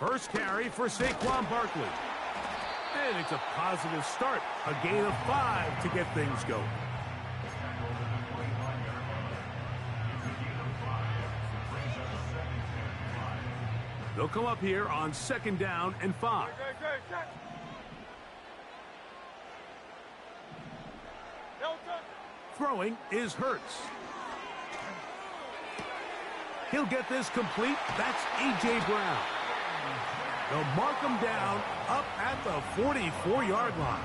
First carry for Saquon Barkley. And it's a positive start. A gain of 5 to get things going. They'll come up here on 2nd down and 5. Throwing is Hurts. He'll get this complete. That's A.J. Brown. They'll mark him down up at the 44-yard line.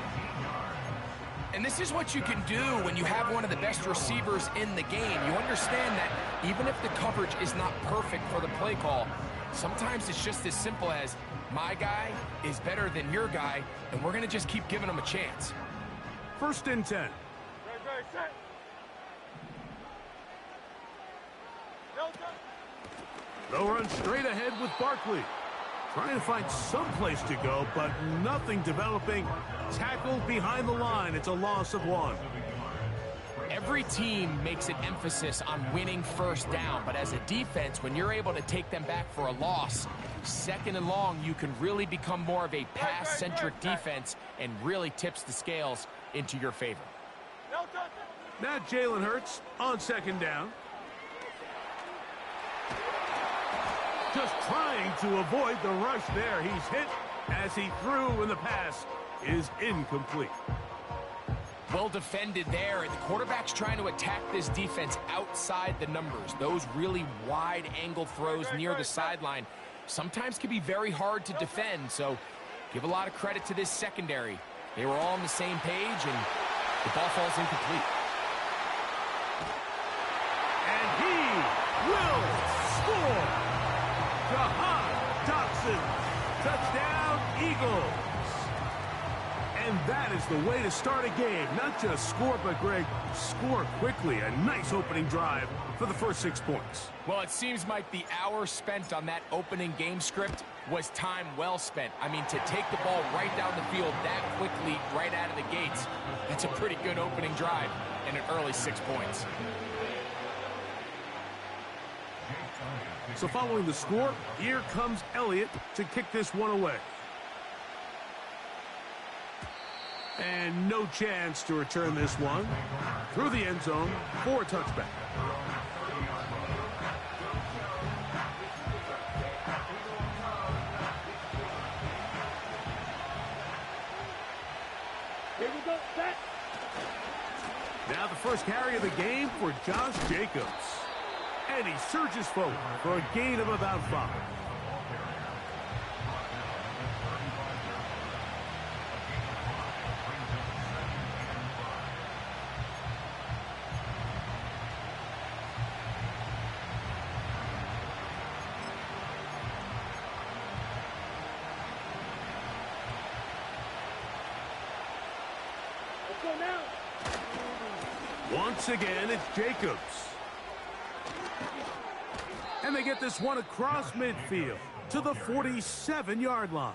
And this is what you can do when you have one of the best receivers in the game. You understand that even if the coverage is not perfect for the play call, sometimes it's just as simple as my guy is better than your guy, and we're going to just keep giving him a chance. 1st and 10. They'll run straight ahead with Barkley. Trying to find some place to go, but nothing developing. Tackled behind the line. It's a loss of 1. Every team makes an emphasis on winning 1st down, but as a defense, when you're able to take them back for a loss, 2nd and long, you can really become more of a pass-centric defense and really tips the scales into your favor. Now Jalen Hurts on 2nd down. Just trying to avoid the rush there. He's hit as he threw, and the pass is incomplete. Well defended there, and the quarterback's trying to attack this defense outside the numbers. Those really wide angle throws near the sideline sometimes can be very hard to defend, so give a lot of credit to this secondary. They were all on the same page, and the ball falls incomplete. And he will score! Jahan Dotson, touchdown Eagles. And that is the way to start a game. Not just score, but Greg, score quickly. A nice opening drive for the first 6 points. Well, it seems like the hour spent on that opening game script was time well spent. I mean, to take the ball right down the field that quickly, right out of the gates, that's a pretty good opening drive and an early 6 points. So following the score, here comes Elliott to kick this one away. And no chance to return this one through the end zone for a touchback. Here we go, set. Now the first carry of the game for Josh Jacobs. And he surges forward for a gain of about 5. Let's go now. Once again, it's Jacobs. And they get this one across midfield to the 47-yard line.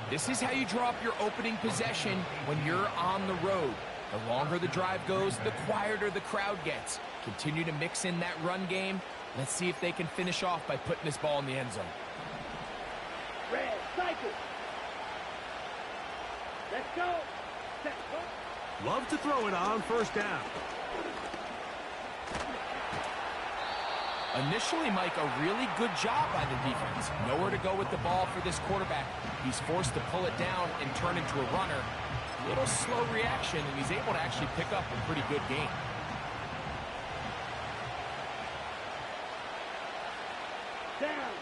This is how you draw up your opening possession when you're on the road. The longer the drive goes, the quieter the crowd gets. Continue to mix in that run game. Let's see if they can finish off by putting this ball in the end zone. Red, cycle. Let's go. Set, go. Love to throw it on 1st down. Initially, Mike, a really good job by the defense. Nowhere to go with the ball for this quarterback. He's forced to pull it down and turn into a runner. Little slow reaction, and he's able to actually pick up a pretty good gain. Down.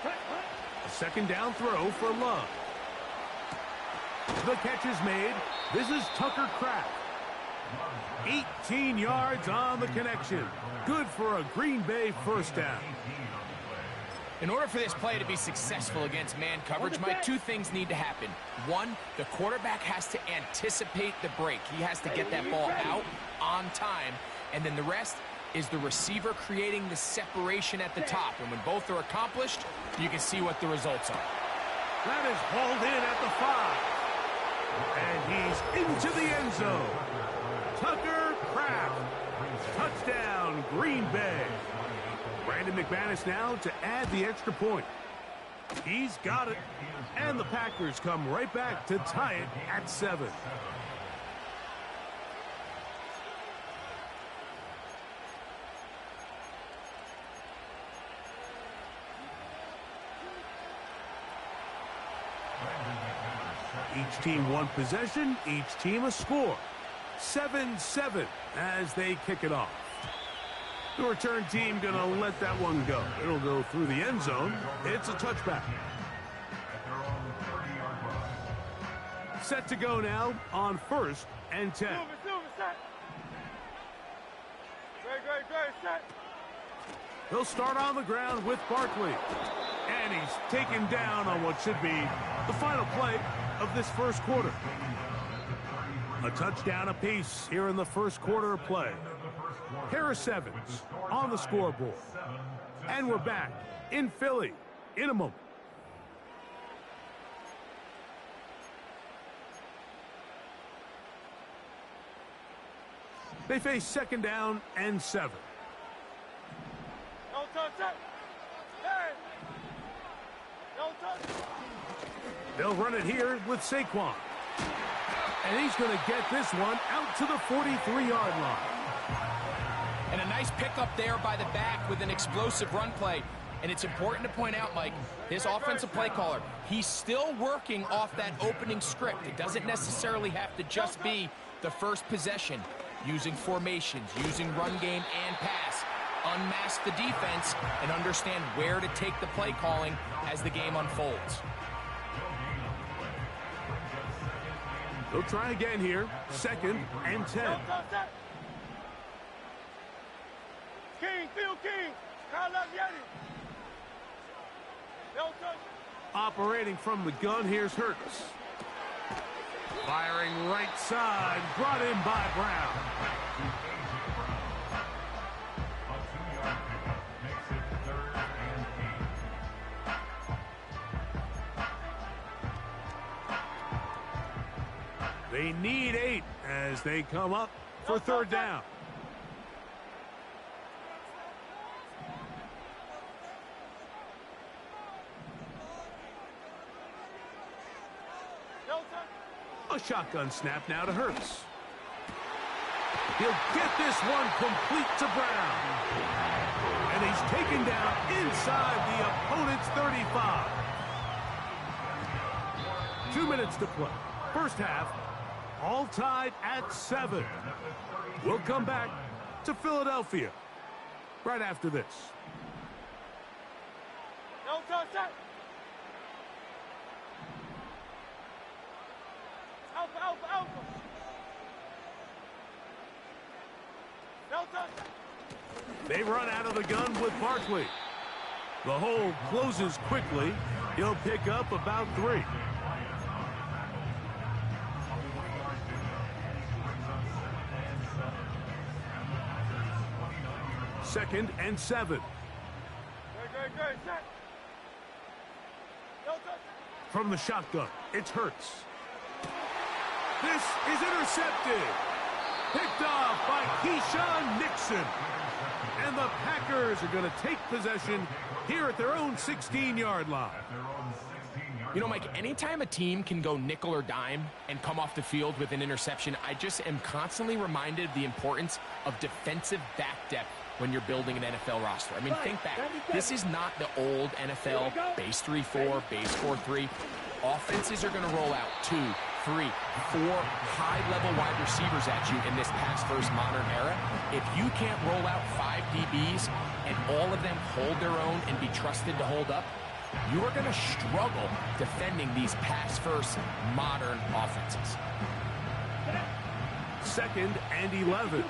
Cut, cut. A 2nd down throw for Love. The catch is made. This is Tucker Kraft. 18 yards on the connection. Good for a Green Bay 1st down. In order for this play to be successful against man coverage, Mike, 2 things need to happen. 1, the quarterback has to anticipate the break. He has to get that ball out on time. And then the rest is the receiver creating the separation at the top. And when both are accomplished, you can see what the results are. That is hauled in at the 5. And he's into the end zone. Tucker Kraft. Touchdown, Green Bay. Brandon McManus now to add the extra point. He's got it. And the Packers come right back to tie it at 7. Each team one possession, each team a score. 7-7 as they kick it off. The return team going to let that one go. It'll go through the end zone. It's a touchback. Set to go now on 1st and 10. He'll start on the ground with Barkley. And he's taken down on what should be the final play of this first quarter. A touchdown apiece here in the first quarter of play. Harris Evans on the scoreboard. And we're back in Philly in a moment. They face 2nd down and 7. They'll run it here with Saquon. And he's going to get this one out to the 43-yard line. And a nice pickup there by the back with an explosive run play. And it's important to point out, Mike, his offensive play caller, he's still working off that opening script. It doesn't necessarily have to just be the first possession. Using formations, using run game and pass. Unmask the defense and understand where to take the play calling as the game unfolds. They'll try again here. 2nd and 10. Operating from the gun, here's Hurts. Firing right side, brought in by Brown. They need 8 as they come up for 3rd down. A shotgun snap now to Hurts. He'll get this one complete to Brown. And he's taken down inside the opponent's 35. 2 minutes to play. First half, all tied at 7. We'll come back to Philadelphia right after this. They run out of the gun with Barkley. The hole closes quickly. He'll pick up about 3. Second and 7. From the shotgun, it's Hurts. This is intercepted. Picked off by Keyshawn Nixon. And the Packers are going to take possession here at their own 16-yard line. You know, Mike, anytime a team can go nickel or dime and come off the field with an interception, I just am constantly reminded of the importance of defensive back depth when you're building an NFL roster. I mean, think back. This is not the old NFL base 3-4, base 4-3. Offenses are going to roll out 2, 3, 4 high-level wide receivers at you in this pass-first modern era. If you can't roll out 5 DBs and all of them hold their own and be trusted to hold up, you are going to struggle defending these pass-first modern offenses. 2nd and 11.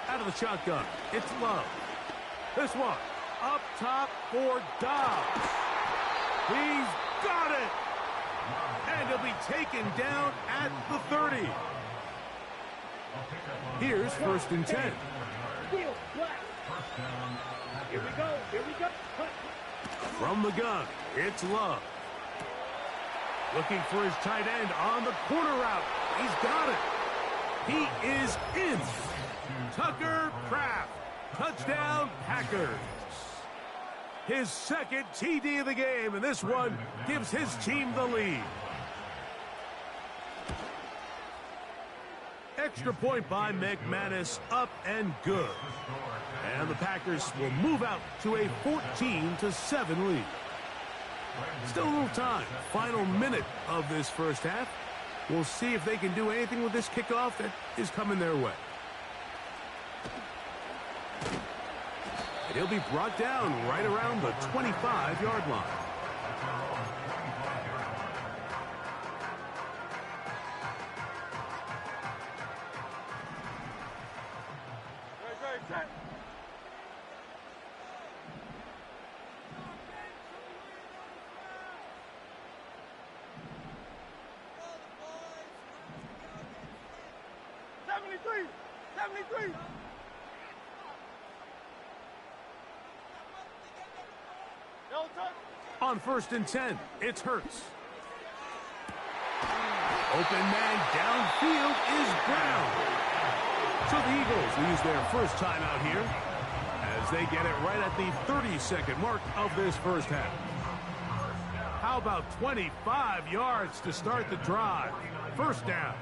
Out of the shotgun, it's Love. This one, up top for Dobbs. He's got it! And he'll be taken down at the 30. Here's 1st and 10. Here we go. From the gun, it's Love. Looking for his tight end on the corner route. He's got it. He is in. Tucker Kraft Touchdown, Packers. His second TD of the game, and this one gives his team the lead. Extra point by McManus, up and good. And the Packers will move out to a 14-7 lead. Still a little time. Final minute of this first half. We'll see if they can do anything with this kickoff that is coming their way. And he'll be brought down right around the 25-yard line. On 1st and 10, it's Hurts. Open man downfield is Brown. So the Eagles will use their first timeout here as they get it right at the 30-second mark of this first half. How about 25 yards to start the drive? First down.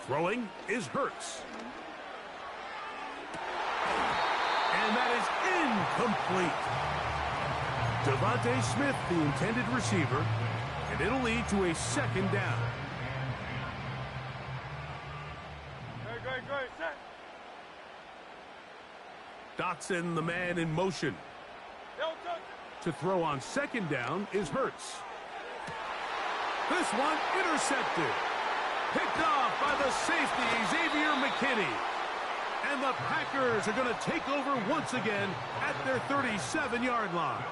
Throwing is Hurts. And that is incomplete. Devontae Smith, the intended receiver, and it'll lead to a second down. Dotson, the man in motion. To throw on second down is Hurts. This one intercepted. Picked off by the safety, Xavier McKinney. And the Packers are going to take over once again at their 37-yard line.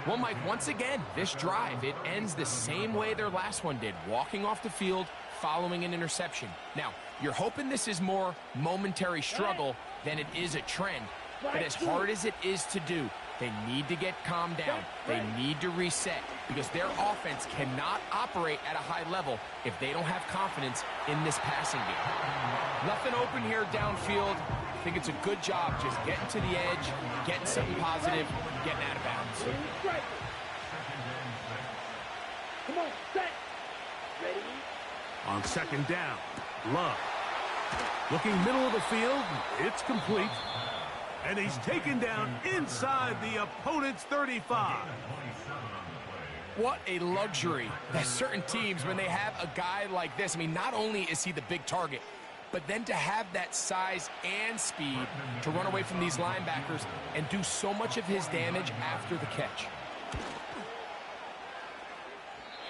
Well, Mike, once again, this drive, it ends the same way their last one did, walking off the field following an interception. Now, you're hoping this is more momentary struggle than it is a trend. But as hard as it is to do, they need to get calmed down. They need to reset because their offense cannot operate at a high level if they don't have confidence in this passing game. Nothing open here downfield. I think it's a good job just getting to the edge, getting something positive, getting out of bounds. Come on, set. Ready? On second down, Love. Looking middle of the field, it's complete. And he's taken down inside the opponent's 35. What a luxury that certain teams, when they have a guy like this, I mean, not only is he the big target, but then to have that size and speed to run away from these linebackers and do so much of his damage after the catch.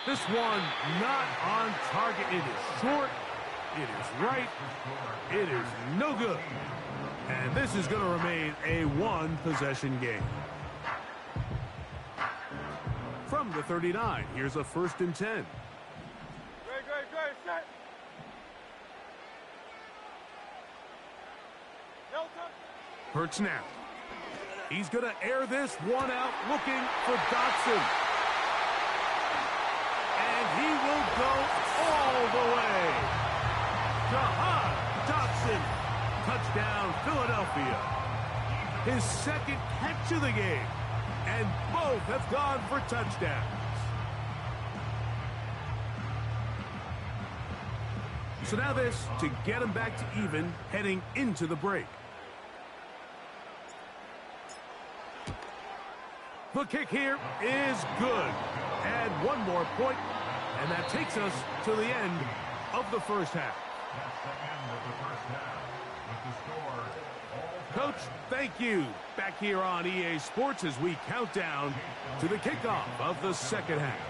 This one not on target. It is short. It is right. It is no good. And this is going to remain a one-possession game. From the 39, here's a 1st and 10. Great, set. Hurts now. He's going to air this one out, looking for Dotson. And he will go all the way. Dotson. Touchdown, Philadelphia. His second catch of the game. And both have gone for touchdowns. So now this to get him back to even heading into the break. The kick here is good. Add one more point, and that takes us to the end of the first half. Coach, thank you. Back here on EA Sports as we count down to the kickoff of the second half.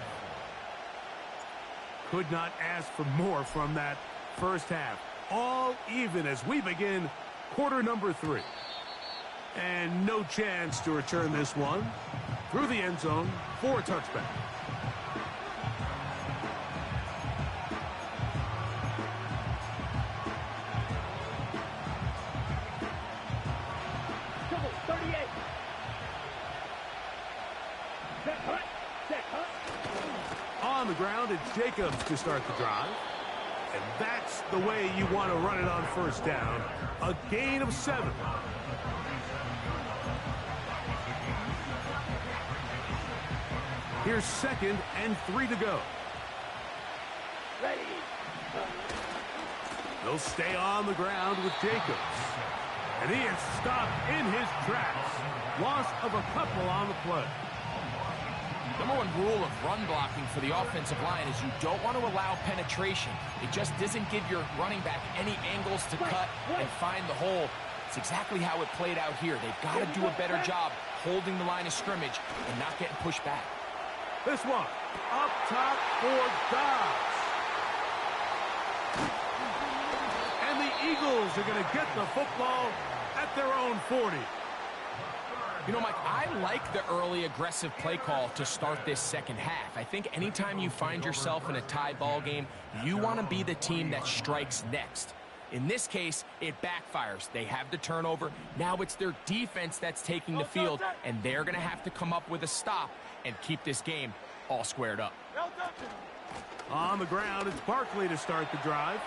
Could not ask for more from that first half. All even as we begin quarter number 3. And no chance to return this one through the end zone for a touchback. On the ground, it's Jacobs to start the drive. And that's the way you want to run it on first down. A gain of 7. Here's 2nd and 3 to go. Ready. They'll stay on the ground with Jacobs. And he is stopped in his tracks. Loss of a couple on the play. Number one rule of run blocking for the offensive line is you don't want to allow penetration. It just doesn't give your running back any angles to cut and find the hole. It's exactly how it played out here. They've got to do a better job holding the line of scrimmage and not getting pushed back. This one, up top for Dobbs. And the Eagles are going to get the football at their own 40. You know, Mike, I like the early aggressive play call to start this second half. I think anytime you find yourself in a tie ball game, you want to be the team that strikes next. In this case, it backfires. They have the turnover. Now it's their defense that's taking the field, and they're going to have to come up with a stop and keep this game all squared up. On the ground, it's Barkley to start the drive.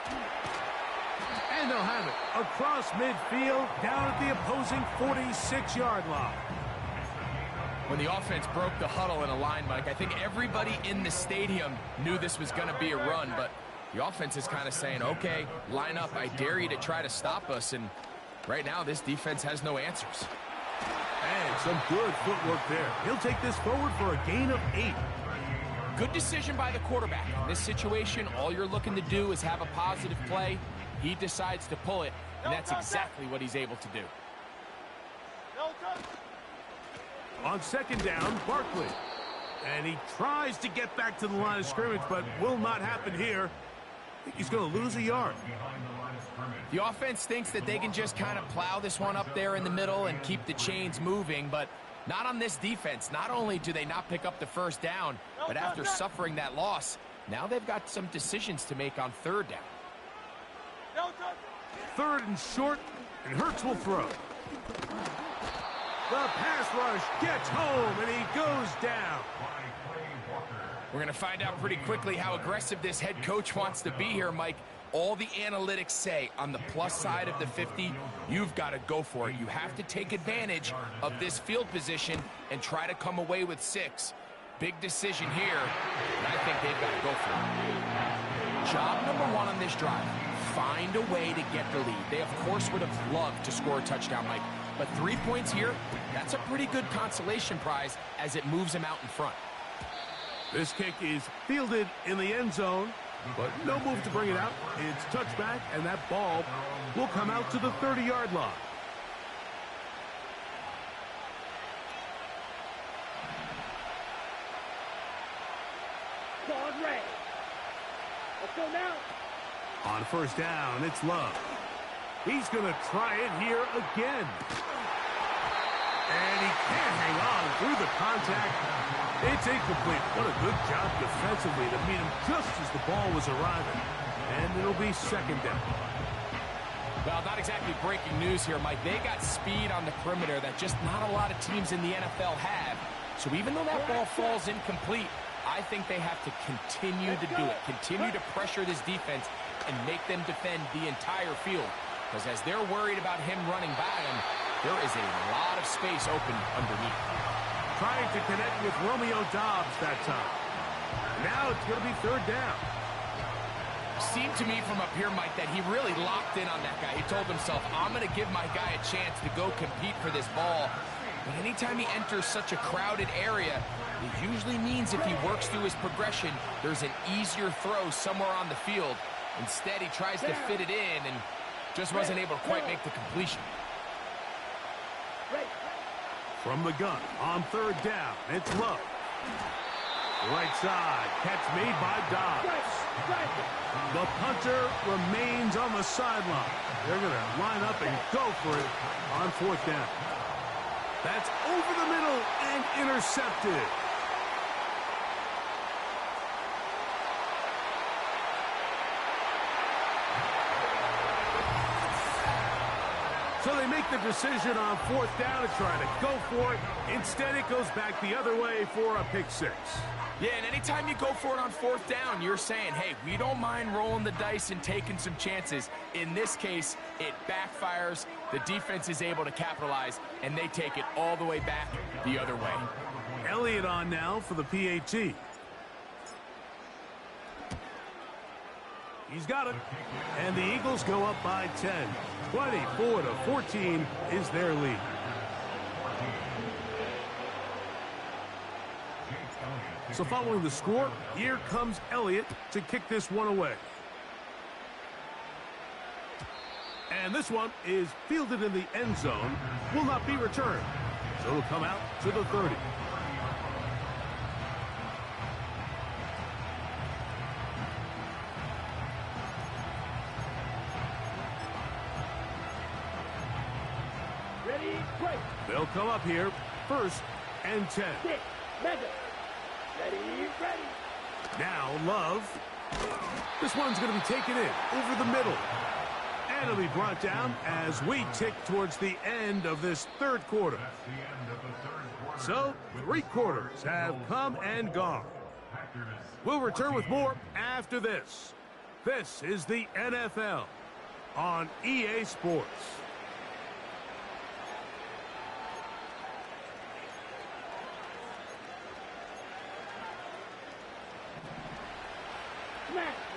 And they'll have it across midfield, down at the opposing 46-yard line. When the offense broke the huddle in a line, Mike, I think everybody in the stadium knew this was going to be a run, but the offense is kind of saying, okay, line up. I dare you to try to stop us, and right now this defense has no answers. And some good footwork there. He'll take this forward for a gain of 8. Good decision by the quarterback. In this situation, all you're looking to do is have a positive play. He decides to pull it, and that's exactly what he's able to do. On 2nd down, Barkley. And he tries to get back to the line of scrimmage, but will not happen here. I think he's going to lose a yard. The offense thinks that they can just kind of plow this one up there in the middle and keep the chains moving, but not on this defense. Not only do they not pick up the first down, but after suffering that loss, now they've got some decisions to make on 3rd down. 3rd and short, and Hurts will throw. The pass rush gets home, and he goes down. We're going to find out pretty quickly how aggressive this head coach wants to be here, Mike. All the analytics say on the plus side of the 50, you've got to go for it. You have to take advantage of this field position and try to come away with 6. Big decision here, and I think they've got to go for it. Job number 1 on this drive, find a way to get the lead. They, of course, would have loved to score a touchdown, Mike, but 3 points here, that's a pretty good consolation prize as it moves them out in front. This kick is fielded in the end zone, but no move to bring it out. It's touchback, and that ball will come out to the 30-yard line. Ball ready. Let's go now. On 1st down, it's Love. He's going to try it here again. And he can't hang on through the contact. It's incomplete. What a good job defensively to meet him just as the ball was arriving. And it'll be 2nd down. Well, not exactly breaking news here, Mike. They got speed on the perimeter that just not a lot of teams in the NFL have. So even though that ball falls incomplete, I think they have to continue to do it. Continue to pressure this defense and make them defend the entire field. Because as they're worried about him running by them, there is a lot of space open underneath. Trying to connect with Romeo Dobbs that time. Now it's going to be 3rd down. Seemed to me from up here, Mike, that he really locked in on that guy. He told himself, I'm going to give my guy a chance to go compete for this ball. But anytime he enters such a crowded area, it usually means if he works through his progression, there's an easier throw somewhere on the field. Instead, he tries to fit it in and just wasn't able to quite make the completion. From the gun on 3rd down, it's Love. Right side, catch made by Dobbs. The punter remains on the sideline. They're going to line up and go for it on 4th down. That's over the middle and intercepted. So they make the decision on 4th down to try to go for it. Instead, it goes back the other way for a pick 6. Yeah, and anytime you go for it on 4th down, you're saying, hey, we don't mind rolling the dice and taking some chances. In this case, it backfires. The defense is able to capitalize, and they take it all the way back the other way. Elliott on now for the PAT. He's got it. And the Eagles go up by 10. 24-14 is their lead. So following the score, here comes Elliott to kick this one away. And this one is fielded in the end zone, will not be returned. So it'll come out to the 30. Ready, break. They'll come up here, 1st and 10. Six, Madden. Ready. Now Love. This one's going to be taken in over the middle. And it'll be brought down as we tick towards the end of this 3rd quarter. So 3 quarters have come and gone. We'll return with more after this. This is the NFL on EA Sports.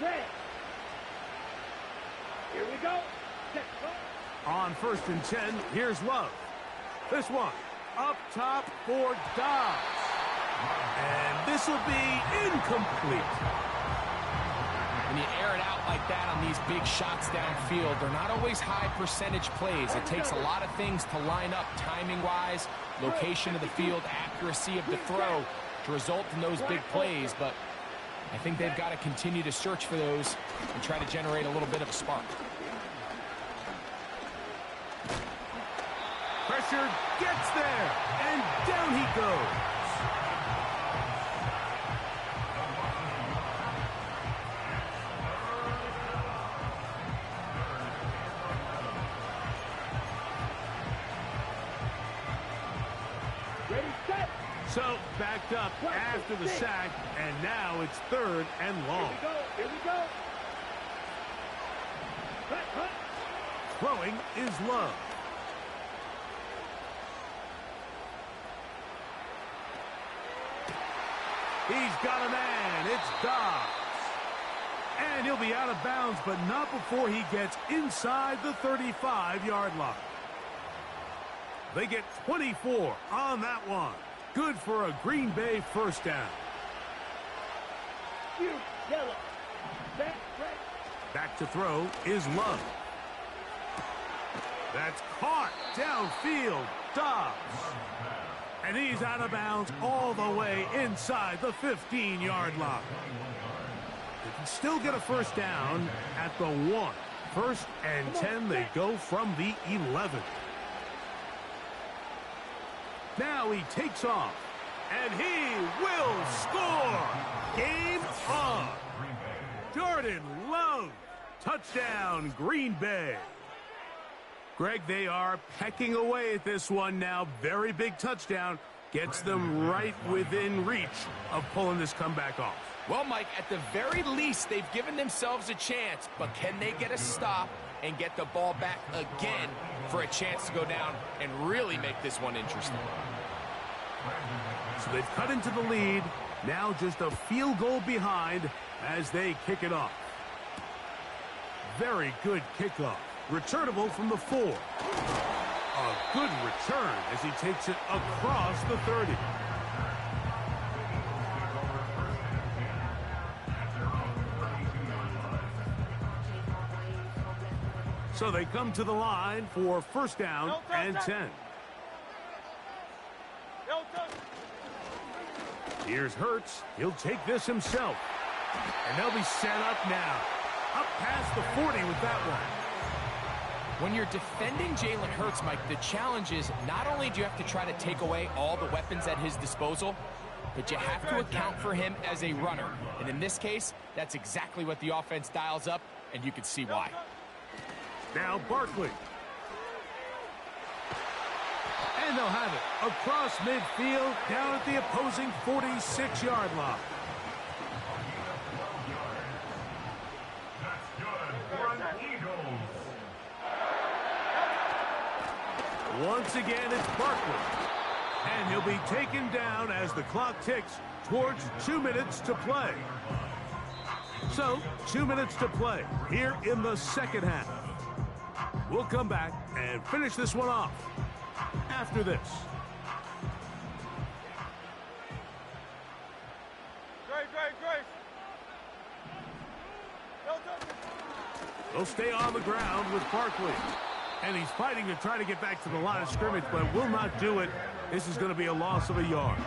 Red. Here we go. On 1st and 10, here's Love. This one up top for Dobbs. And this will be incomplete. When you air it out like that on these big shots downfield, they're not always high percentage plays. It takes a lot of things to line up timing-wise, location of the field, accuracy of the throw to result in those big plays, but I think they've got to continue to search for those and try to generate a little bit of a spark. Pressure gets there, and down he goes. Ready, set. So backed up after the sack, and now it's 3rd and long. Here we go. Cut. Throwing is Love. He's got a man. It's Dobbs. And he'll be out of bounds, but not before he gets inside the 35-yard line. They get 24 on that one. Good for a Green Bay 1st down. Huge yellow. Back to throw is Love. That's caught downfield. Dobbs. And he's out of bounds all the way inside the 15-yard line. They can still get a 1st down at the 1. 1st and 10, they go from the 11. Now he takes off, and he will score. Game on. Jordan Love. Touchdown, Green Bay. Greg, they are pecking away at this one now. Very big touchdown. Gets them right within reach of pulling this comeback off. Well, Mike, at the very least, they've given themselves a chance, but can they get a stop and get the ball back again for a chance to go down and really make this one interesting? So they've cut into the lead. Now just a field goal behind as they kick it off. Very good kickoff. Returnable from the 4. A good return as he takes it across the 30. So they come to the line for 1st down and 10. Here's Hurts. He'll take this himself. And they'll be set up now. Up past the 40 with that one. When you're defending Jalen Hurts, Mike, the challenge is not only do you have to try to take away all the weapons at his disposal, but you have to account for him as a runner. And in this case, that's exactly what the offense dials up, and you can see why. Now Barkley. And they'll have it across midfield down at the opposing 46-yard line. Once again, it's Barkley. And he'll be taken down as the clock ticks towards 2 minutes to play. So, 2 minutes to play here in the second half. We'll come back and finish this one off after this. They'll stay on the ground with Barkley. And he's fighting to try to get back to the line of scrimmage, but will not do it. This is going to be a loss of a yard.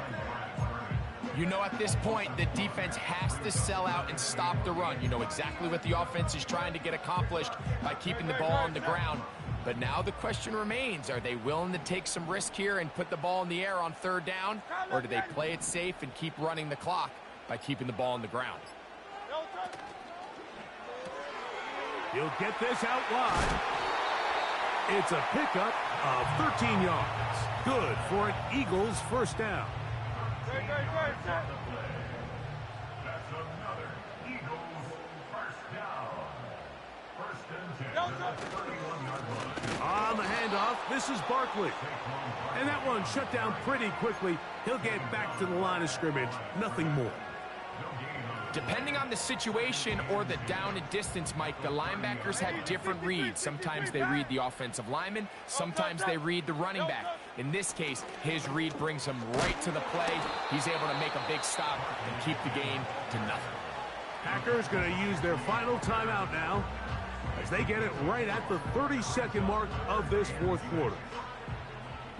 You know, at this point, the defense has to sell out and stop the run. You know exactly what the offense is trying to get accomplished by keeping the ball on the ground. But now the question remains, are they willing to take some risk here and put the ball in the air on third down? Or do they play it safe and keep running the clock by keeping the ball on the ground? He'll get this out wide. It's a pickup of 13 yards. Good for an Eagles first down. That's another Eagles first down. First and 10. 31-yard line. On the handoff, this is Barkley. And that one shut down pretty quickly. He'll get back to the line of scrimmage. Nothing more. Depending on the situation or the down and distance, Mike, the linebackers have different reads. Sometimes they read the offensive lineman. Sometimes they read the running back. In this case, his read brings him right to the play. He's able to make a big stop and keep the game to nothing. Packers going to use their final timeout now as they get it right at the 30-second mark of this fourth quarter.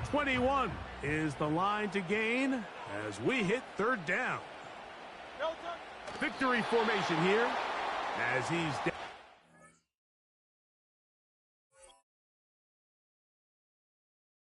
21 is the line to gain as we hit third down. Victory formation here as he's